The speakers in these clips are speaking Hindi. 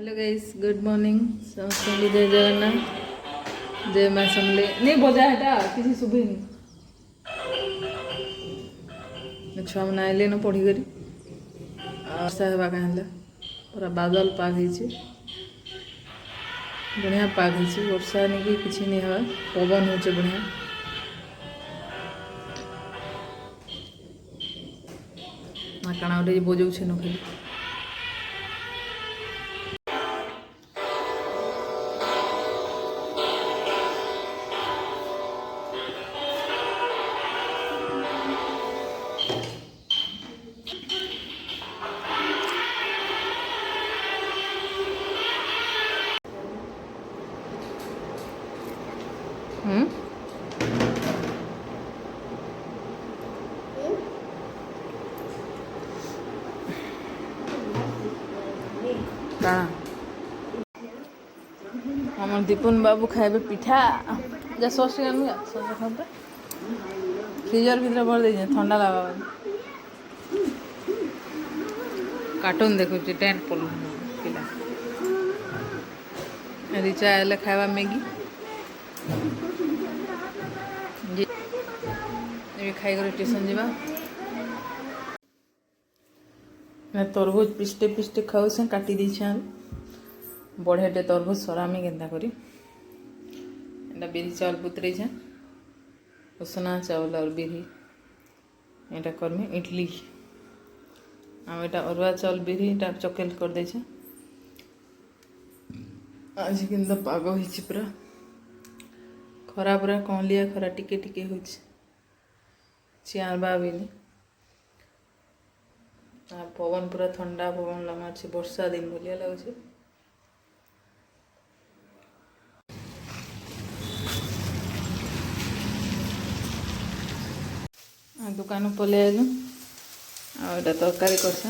Hello guys, good morning. समस्त जय जगन्नाथ, जय माँ समले। नहीं बजा हेटा किसी शुभिनी छुआ मैंने आइले न पढ़ी करी वर्षा हेबा कहेला पूरा बादल पाग होइछे, बढ़िया पाग होइछे। वर्षा नहीं कि किसी नहीं हवा, पवन होचे बढ़िया। ना काना गोटे बजाउछे न खाली काना हमर दीपन बाबू खाइबे पिठा जा सस आनु सस खाते फ्रिजर भीतर भर दे ठंडा लगा कार्टून देखु टेंट पल पिला रिचा आइले खाइबा मैगी खाई कर ट्यूशन जावा। तरबुज पिस्टे पिस्टे खाऊ से काटी दी बढ़िया तरबुज सरामी केन्ता करी बिरी चावल पुतरे उसना चावल और बिरी यहाँ करमी इडली आटा अरुआ चावल बिरी चकेल कर दे आज कि पाग हो पूरा खरा पूरा कहलिया खरा टिके टिके हो चियारबा भी नहीं पवन पूरा ठंडा पवन लगा वर्षा दिन भलिया लगुच। दुकान पलि आलु आटा तरकारी करसा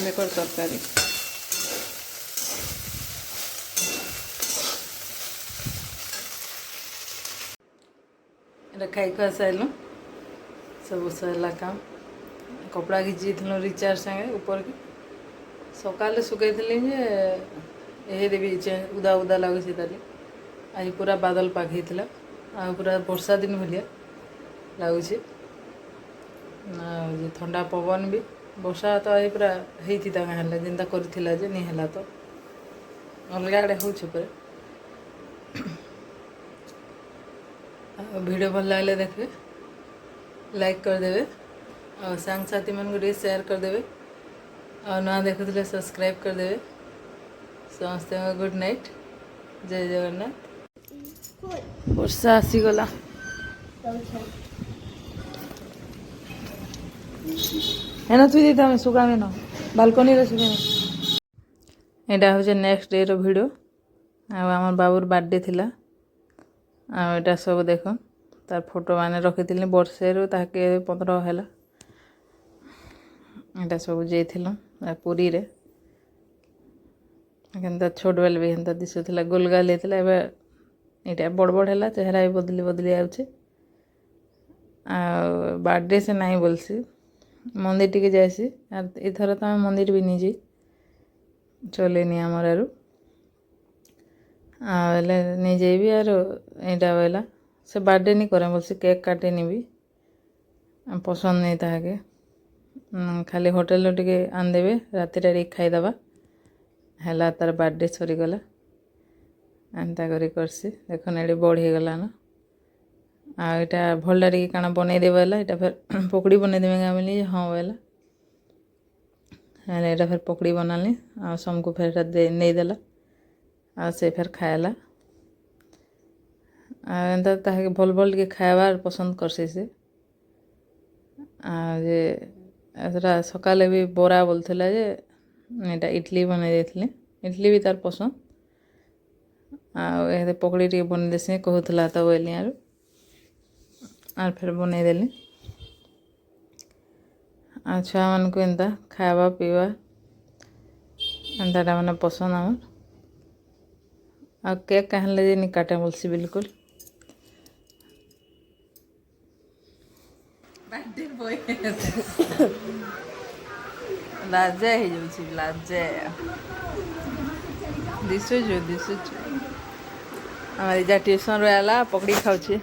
मेकर तरकारी खाई खुआ सारू सब सरला काम कपड़ा घिची रिचार्ज संगे ऊपर की सका सुखई ये देवी उदा उदा लगुच आज पूरा बादल पाग होता पूरा वर्षा दिन भलिया लगुच ठंडा पवन भी वर्षा तो ये पूरा होता कहाँ जिंदा करथिला जे नहीं हला तो अलग आड़े हो वीडियो भल लगे देखिए लाइक करदे और सांग साथी मन को शेयर करदे और ना देखुले सब्सक्राइब करदे। समस्त गुड नाइट, जय जगन्नाथ। वर्षा आसीगला है ना तुई देता सुखामे ना बालकनी रे सुखामे। यहाँ हूँ नेक्स्ट डे रो वीडियो आम बाबूर बर्थडे थिला आटा सब देख तार फोटो मैंने रखी वर्षे रू ताके 15 है यहाँ सब जाइल पुरी रे केन्ता छोट बेल भी हेन्ता दिशुला गोलगाल होता ये बड़ बड़ है चेहरा भी बदली बदली आउे बर्थडे से नहीं बोलसी मंदिर टी जासी इथर तो आम मंदिर भी नहीं जाई चलेनी आमर आरु नहीं जाइबी आर यहाँ बोला से बर्थडे नहीं करे बोलसी केक काटेनी भी पसंद नहीं ताके खाली होटेल टे आनदेवे राति खाईदबा है तार बर्थडे सरीगला एंता करसी देखन ये बढ़ीगला न आटा भल्ला टे काना बनईदेव यहाँ फिर पकड़ी बनईदेवे गाँव में हाँ बोला यहाँ फिर पकड़ी बनाली आ समको फिर नहीं देला आ से फिर खाएला एंता ताके भल भल के खाइबार पसंद करसी से एतरा सकाले भी बोरा बोलथिला जे एटा इडली बनै देथिले इडली भी तार पसंद आ पकड़ी टे बन देसी कहूला तो बोली आर फिर बनै देली आ छुआ मान को एंता खावा पीवा एंता मैंने पसंद आम आ केक कहले जे नहीं काटे बोलसी बिल्कुल ଲାଜେ ହେଇଯାଉଛି ଲାଜେ ଦିଶୁଛୁ ଆମର ଏଇଟା ଟ୍ୟୁସନ୍ରୁ ଆଇଲା ପକଡ଼ି ଖାଉଛି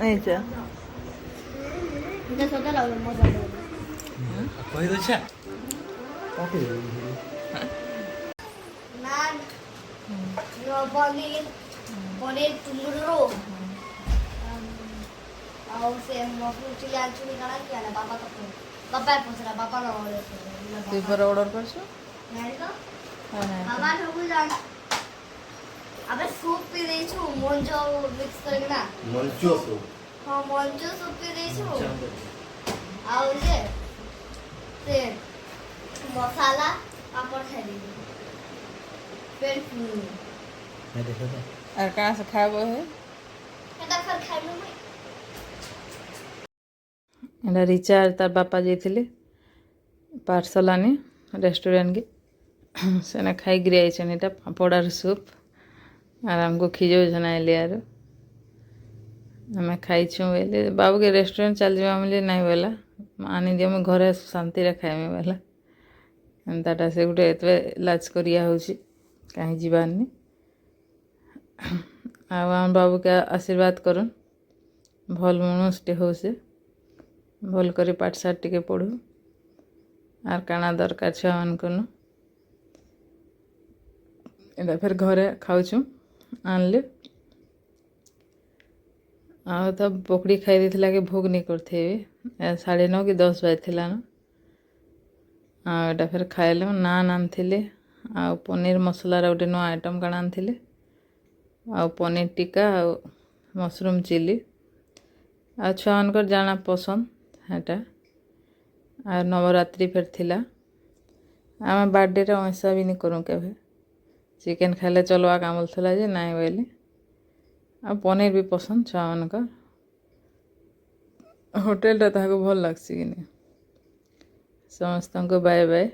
ଏଇଟା କହିଦେଉଛେ ପନିର ଟୁମୁରୁ ଆଉ ସେ ମସରୁମ ଚିଲି ଆଣିଛୁ କାଣା କି ଆନା ବାପା ତ ବାପା ପଛରା ବାପା ନ ତୁଇ ପରେ ଅର୍ଡ଼ର କରିଛୁ ଜାଣି ତ ହଁ ବାବା ସବୁ ଜାଣ ଆମେ ସୁପ୍ ପି ଦେଇଛୁ ମଞ୍ଜ ମିକ୍ସ କରିକିନା ମଞ୍ଚ ହଁ ମଞ୍ଜ ସୁପ୍ ପି ଦେଇଛୁ ଆଉ ଯେ ସେ ମସଲା ପାପଡ଼ ଖାଇ ଦେଇଛୁ ପେଟ ଫୁଲ আর কাଣା से খাইব হে এটা ফের খাইଲୁ ମୁଇଁ এটা রিচার্জ তার বাপা ଯାଇଥିଲେ ପାର୍ସଲ ଆନି ରେଷ୍ଟୁରାଣ୍ଟକେ ସେନେ ଖାଇକିରି ଆଇଛନ୍ ଏଇଟା ପାପଡ଼ାର ସୁପ୍ ଆର୍ ଆମକୁ ଖିଜଉଛନ୍ ଆଇଲି ଆରୁ ଆମେ ଖାଇଛୁଁ ବୋଇଲେ ବାବୁକେ ରେଷ୍ଟୁରାଣ୍ଟ ଚାଲିଯିବା ବୋଲି ନାଇଁ ବୋଇଲା ଆନିଦିଅ ମୁଁ ଘରେ ଶାନ୍ତିରେ ଖାଇମି ବୋଇଲା ଏନ୍ତାଟା ସେ ଗୋଟେ ଏତେ ଲାଜ କରିଆ ହେଉଛି କାହିଁ ଯିବାରନି ଆଉ ଆମ ବାବୁକେ ଆଶୀର୍ବାଦ କରୁନ୍ ଭଲ୍ ମନୁଷଟେ ହଉ ସେ ଭଲ୍ କରି ପାଠଶାଠ ଟିକେ ପଢ଼ୁ ଆର୍ କାଣା ଦରକାର ଛୁଆମାନଙ୍କନୁ ଏଇଟା ଫେର୍ ଘରେ ଖାଉଛୁ ଆଣିଲେ ଆଉ ତ ପକଡ଼ି ଖାଇ ଦେଇଥିଲା କି ଭୋଗ ନେଇ କରିଥିବି 9:30 କି 10 ବାଜିଥିଲାନ ଆଉ ଏଇଟା ଫେର୍ ଖାଇଲୁ ନାନ୍ ଆଣିଥିଲେ ଆଉ ପନିର ମସଲାର ଗୋଟେ ନୂଆ ଆଇଟମ୍ କାଣା ଆଣିଥିଲେ ଆଉ ପନିର ଟିକା ଆଉ ମସରୁମ୍ ଚିଲି ଆଉ ଛୁଆମାନଙ୍କର ଜାଣା ପସନ୍ଦ ହେଟା ଆଉ ନବରାତ୍ରି ଫେର୍ ଥିଲା ଆମେ ବାର୍ଥଡେରେ ଅଇଁସା ବି ନି କରୁ କେବେ ଚିକେନ୍ ଖାଇଲେ ଚଲବା କାଁ ବୋଲୁଥିଲା ଯେ ନାଇଁ ବୋଇଲେ ଆଉ ପନିର ବି ପସନ୍ଦ ଛୁଆମାନଙ୍କର ହୋଟେଲଟା ତାହାକୁ ଭଲ ଲାଗ୍ସି କି ନି ସମସ୍ତଙ୍କୁ ବାଏ ବାଏ